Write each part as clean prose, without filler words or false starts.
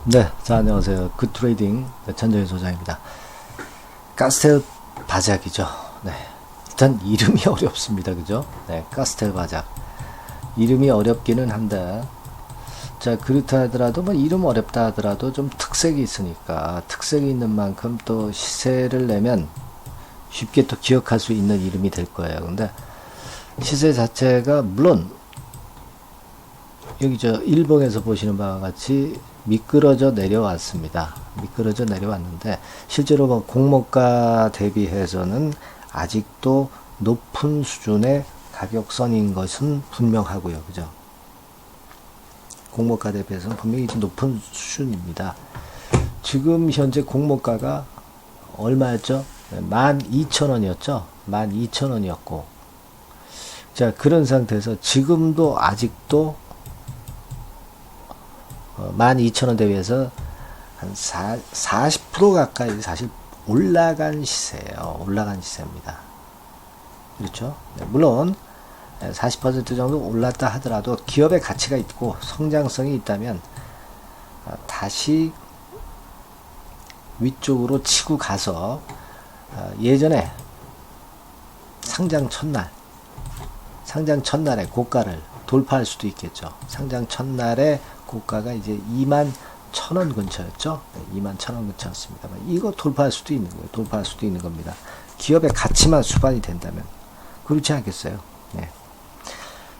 네, 자, 안녕하세요. 굿트레이딩 전정현 소장입니다. 가스텔 바작이죠. 네, 일단 이름이 어렵습니다. 그죠? 네, 가스텔 바작. 이름이 어렵기는 한데, 자, 그렇다 하더라도, 뭐, 이름 어렵다 하더라도 좀 특색이 있으니까, 특색이 있는 만큼 또 시세를 내면 쉽게 또 기억할 수 있는 이름이 될 거예요. 근데 시세 자체가, 물론, 여기 저 일봉에서 보시는 바와 같이 미끄러져 내려왔습니다. 미끄러져 내려왔는데 실제로 뭐 공모가 대비해서는 아직도 높은 수준의 가격선인 것은 분명하고요. 그죠? 공모가 대비해서는 분명히 높은 수준입니다. 지금 현재 공모가가 얼마였죠? 12,000원이었죠? 12,000원이었고, 자, 그런 상태에서 지금도 아직도 12,000원 대비해서 한 40% 가까이 사실 올라간 시세예요. 올라간 시세입니다. 그렇죠? 네, 물론 40% 정도 올랐다 하더라도 기업의 가치가 있고 성장성이 있다면 다시 위쪽으로 치고 가서 예전에 상장 첫날의 고가를 돌파할 수도 있겠죠. 상장 첫날의 고가가 이제 21,000원 근처였죠. 네, 21,000원 근처였습니다. 이거 돌파할 수도 있는 거예요. 돌파할 수도 있는 겁니다. 기업의 가치만 수반이 된다면. 그렇지 않겠어요? 네.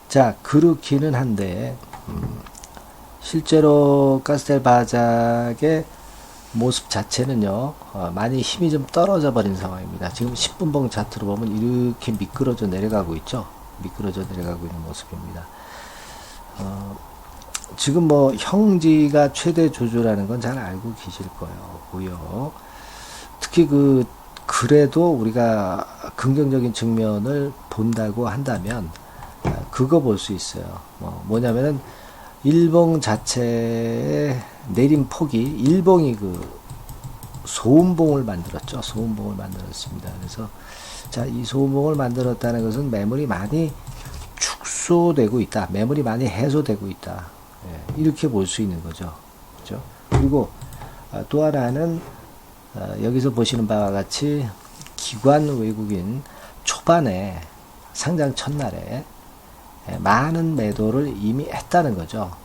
자, 그렇기는 한데, 실제로 가스텔 바작의 모습 자체는요, 많이 힘이 좀 떨어져 버린 상황입니다. 지금 10분봉 차트로 보면 이렇게 미끄러져 내려가고 있죠. 미끄러져 내려가고 있는 모습입니다. 지금 뭐 형지가 최대 조조라는 건 잘 알고 계실 거고요. 특히 그래도 우리가 긍정적인 측면을 본다고 한다면 그거 볼 수 있어요. 뭐냐면은 일봉 자체의 내림 폭이, 일봉이 소음봉을 만들었죠. 소음봉을 만들었습니다. 그래서 자, 이 소음봉을 만들었다는 것은 매물이 많이 축소되고 있다. 매물이 많이 해소되고 있다. 예, 이렇게 볼 수 있는 거죠. 그죠? 그리고 또 하나는 여기서 보시는 바와 같이 기관 외국인 초반에 상장 첫날에 많은 매도를 이미 했다는 거죠.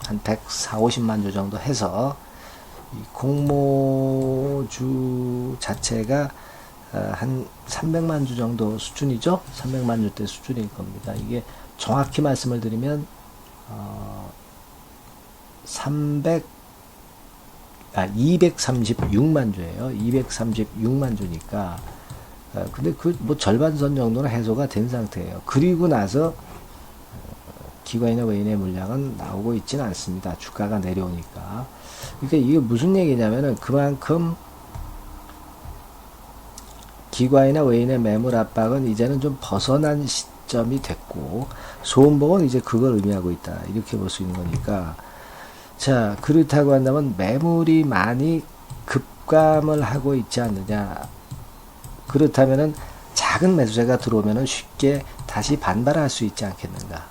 한 140~50만 주 정도 해서 이 공모주 자체가 한 300만 주 정도 수준이죠. 300만 주대 수준일 겁니다. 이게 정확히 말씀을 드리면 236만 주예요. 236만 주니까. 근데 뭐 절반선 정도는 해소가 된 상태예요. 그리고 나서 기관이나 외인의 물량은 나오고 있지는 않습니다. 주가가 내려오니까. 그러니까 이게 무슨 얘기냐면은 그만큼 기관이나 외인의 매물 압박은 이제는 좀 벗어난 시점이 됐고, 소음봉은 이제 그걸 의미하고 있다. 이렇게 볼 수 있는 거니까. 자, 그렇다고 한다면 매물이 많이 급감을 하고 있지 않느냐. 그렇다면은 작은 매수세가 들어오면은 쉽게 다시 반발할 수 있지 않겠는가.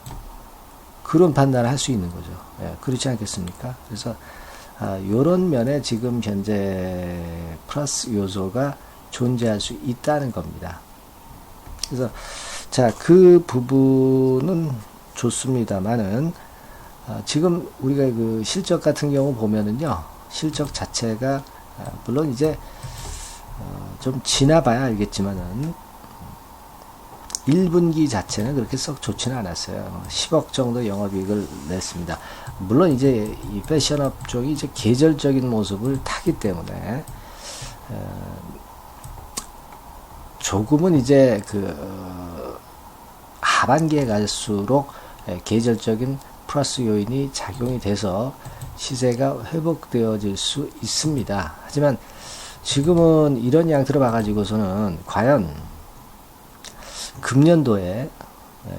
그런 판단을 할 수 있는 거죠. 예, 그렇지 않겠습니까? 그래서 요런 면에 지금 현재 플러스 요소가 존재할 수 있다는 겁니다. 그래서 자, 그 부분은 좋습니다만은 지금 우리가 실적 같은 경우 보면은요, 실적 자체가 물론 이제 좀 지나봐야 알겠지만은 1분기 자체는 그렇게 썩 좋지는 않았어요. 10억 정도 영업이익을 냈습니다. 물론 이제 이 패션업 쪽이 이제 계절적인 모습을 타기 때문에 조금은 이제 하반기에 갈수록 계절적인 플러스 요인이 작용이 돼서 시세가 회복되어질 수 있습니다. 하지만 지금은 이런 양태로 봐가지고서는 과연 금년도에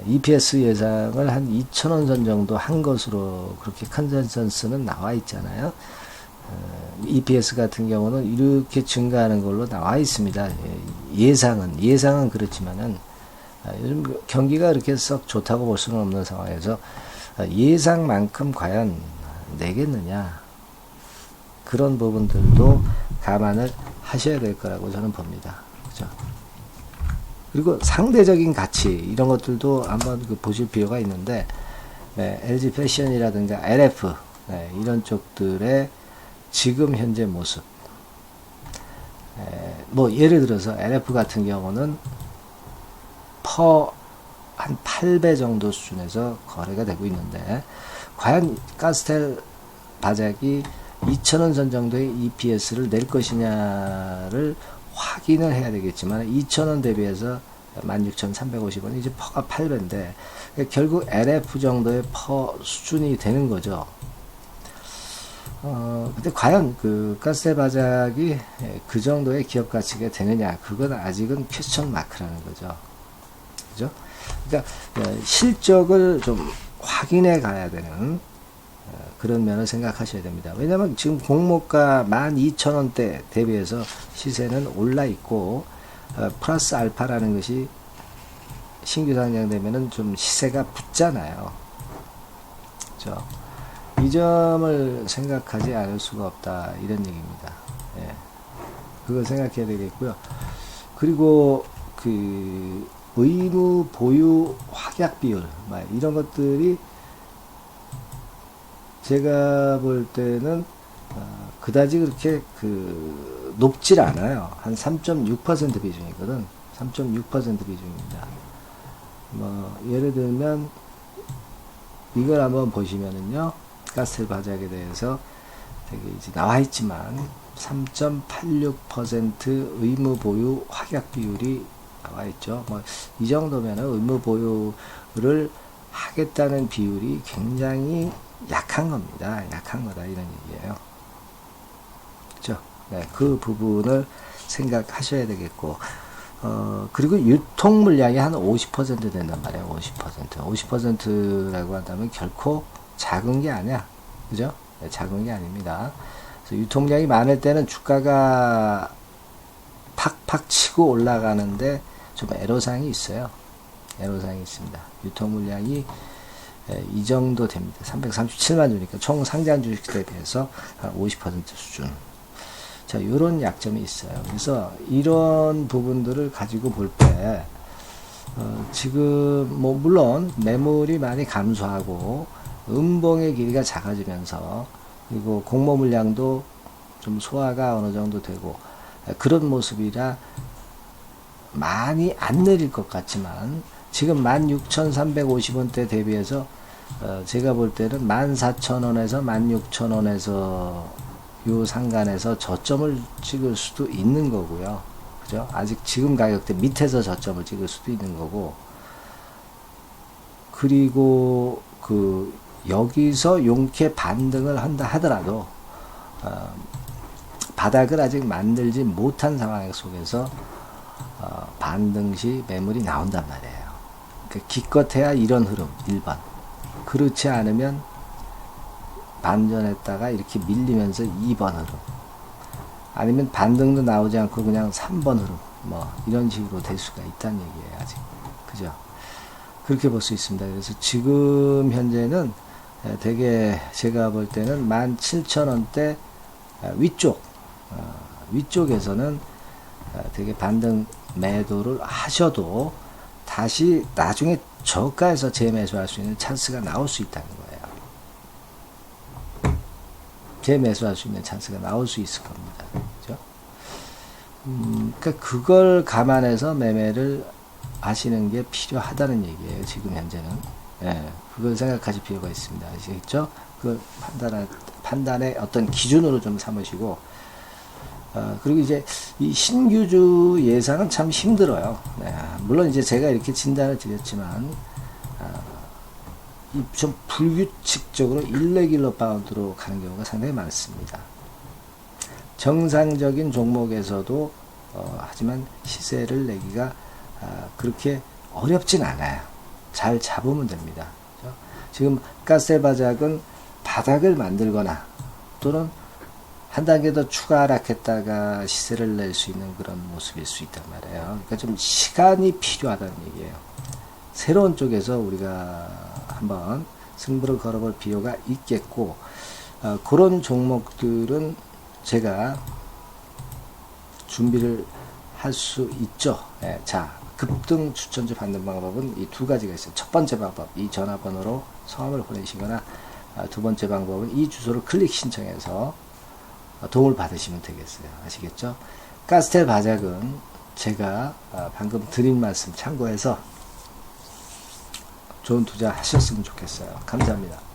EPS 예상을 한 2,000원 선 정도 한 것으로 그렇게 컨센서스는 나와 있잖아요. EPS 같은 경우는 이렇게 증가하는 걸로 나와 있습니다. 예상은 그렇지만은 요즘 경기가 그렇게 썩 좋다고 볼 수는 없는 상황에서 예상만큼 과연 내겠느냐. 그런 부분들도 감안을 하셔야 될 거라고 저는 봅니다. 그죠? 그리고 상대적인 가치 이런 것들도 한번 보실 필요가 있는데, LG 패션이라든가 LF 이런 쪽들의 지금 현재 모습, 뭐 예를 들어서 LF 같은 경우는 한 8배 정도 수준에서 거래가 되고 있는데, 과연 가스텔 바작이 2,000원 선 정도의 EPS를 낼 것이냐를 확인을 해야 되겠지만, 2,000원 대비해서 16,350원, 이제 퍼가 8배인데 결국 LF 정도의 퍼 수준이 되는 거죠. 근데 과연 그 가스텔 바작이 그 정도의 기업 가치가 되느냐, 그건 아직은 퀘스천 마크라는 거죠. 그죠? 그러니까 실적을 좀 확인해 가야 되는 그런 면을 생각하셔야 됩니다. 왜냐하면 지금 공모가 12,000원대 대비해서 시세는 올라 있고, 플러스 알파라는 것이 신규 상장되면은 좀 시세가 붙잖아요. 그렇죠? 이 점을 생각하지 않을 수가 없다, 이런 얘기입니다. 예. 그걸 생각해야 되겠고요. 그리고 그 의무 보유 확약 비율 이런 것들이 제가 볼 때는 그다지 그렇게 높질 않아요. 한 3.6% 비중이거든. 3.6% 비중입니다. 뭐 예를 들면 이걸 한번 보시면은요, 가스텔 바작에 대해서 되게 이제 나와 있지만 3.86% 의무 보유 확약 비율이 나와 있죠. 뭐 이 정도면은 의무 보유를 하겠다는 비율이 굉장히 약한 겁니다. 약한 거다, 이런 얘기예요. 그죠? 네, 그 부분을 생각하셔야 되겠고, 그리고 유통 물량이 한 50% 된단 말이에요. 50%라고 한다면 결코 작은 게 아니야. 그죠? 네, 작은 게 아닙니다. 그래서 유통 물량이 많을 때는 주가가 팍팍 치고 올라가는데 좀 애로사항이 있어요. 애로사항이 있습니다. 유통 물량이 이 정도 됩니다. 337만 주니까 총 상장 주식에 대해서 한 50% 수준. 자, 이런 약점이 있어요. 그래서 이런 부분들을 가지고 볼 때, 지금 뭐 물론 매물이 많이 감소하고 음봉의 길이가 작아지면서, 그리고 공모 물량도 좀 소화가 어느 정도 되고 그런 모습이라 많이 안 내릴 것 같지만, 지금 16,350원대 대비해서 제가 볼 때는 14,000원에서 16,000원에서 요 상간에서 저점을 찍을 수도 있는 거고요. 그죠? 아직 지금 가격대 밑에서 저점을 찍을 수도 있는 거고, 그리고 여기서 용케 반등을 한다 하더라도 바닥을 아직 만들지 못한 상황 속에서 반등 시 매물이 나온단 말이에요. 그러니까 기껏해야 이런 흐름 1번, 그렇지 않으면 반전했다가 이렇게 밀리면서 2번 흐름, 아니면 반등도 나오지 않고 그냥 3번 흐름, 뭐 이런 식으로 될 수가 있다는 얘기예요. 아직. 그죠? 그렇게 볼 수 있습니다. 그래서 지금 현재는 되게 제가 볼 때는 17,000원대 위쪽에서는 되게 반등 매도를 하셔도 다시 나중에 저가에서 재매수할 수 있는 찬스가 나올 수 있다는 거예요. 재매수할 수 있는 찬스가 나올 수 있을 겁니다. 그죠? 그러니까 그걸 감안해서 매매를 하시는 게 필요하다는 얘기예요. 지금 현재는. 예, 그걸 생각하실 필요가 있습니다. 아시겠죠? 그 판단의 어떤 기준으로 좀 삼으시고, 그리고 이제 이 신규주 예상은 참 힘들어요. 네, 물론 이제 제가 이렇게 진단을 드렸지만, 좀 불규칙적으로 일레길러 바운드로 가는 경우가 상당히 많습니다. 정상적인 종목에서도 하지만 시세를 내기가 그렇게 어렵진 않아요. 잘 잡으면 됩니다. 그렇죠? 지금 가스텔 바작은 바닥을 만들거나 또는 한 단계 더 추가 하락했다가 시세를 낼 수 있는 그런 모습일 수 있단 말이에요. 그러니까 좀 시간이 필요하다는 얘기예요. 새로운 쪽에서 우리가 한번 승부를 걸어볼 필요가 있겠고, 그런 종목들은 제가 준비를 할 수 있죠. 예, 자, 급등 추천주 받는 방법은 이 두 가지가 있어요. 첫 번째 방법, 이 전화번호로 성함을 보내시거나, 두 번째 방법은 이 주소로 클릭 신청해서 도움을 받으시면 되겠어요. 아시겠죠? 가스텔 바작은 제가 방금 드린 말씀 참고해서 좋은 투자 하셨으면 좋겠어요. 감사합니다.